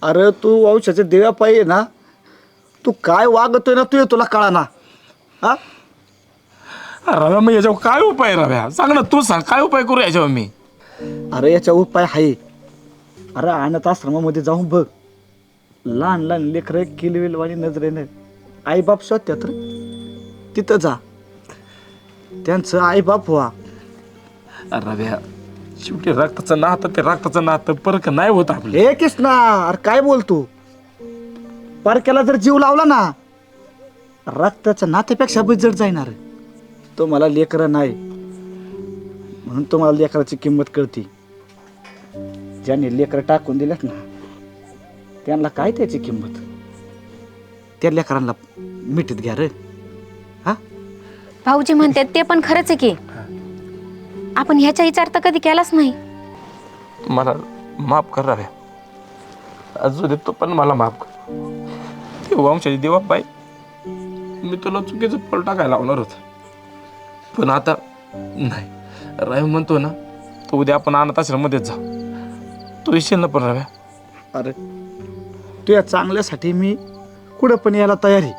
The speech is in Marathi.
अरे तू वंशाच्या देव्या पाहिजे ना, तू काय वागतोय ना तू तुला कळा ना. हा रव्या मग याच्यावर काय उपाय रव्या सांग ना, तू सांग काय उपाय करू याच्यावर मी. अरे याच्या उपाय आहे. अरे अनाथ आश्रमामध्ये जाऊन बघ, लहान लहान लेकरं किलविलवाणी नजरेनं आईबाप शोधतात रे. तिथं जा, त्यांचं आईबाप व्हा. रव्या शेवटी रक्ताचं नातं ते रक्ताचं नातं परक नाही होत आपले. हे कृष्णा, अरे काय बोलतो. परक्याला जर जीव लावला ना, रक्ताच्या नात्यापेक्षा बिजड जाणार. तुम्हाला लेकरं नाही म्हणून तुम्हाला लेकराची किंमत कळती. ज्यांनी लेकरं टाकून दिल्यात ना, त्यांना काय त्याची किंमत. त्या लेकरांना मिठीत घ्या रे. हा भाऊजी म्हणतात ते पण खरंच आहे की. आपण ह्याचा विचार तर कधी केलाच नाही. मला माफ कर रव्या, अजून तू पण मला माफ कर. ते वंशाची देवा पाय, मी तुला चुकीचं फळ टाकायला लावणार होत, पण आता नाही. रव्या म्हणतो ना, तू उद्या आपण अनाथ आश्रममध्येच जा. तू येशील ना पण रव्या? अरे तुझ्या चांगल्यासाठी मी कुठं पण यायला तयार आहे.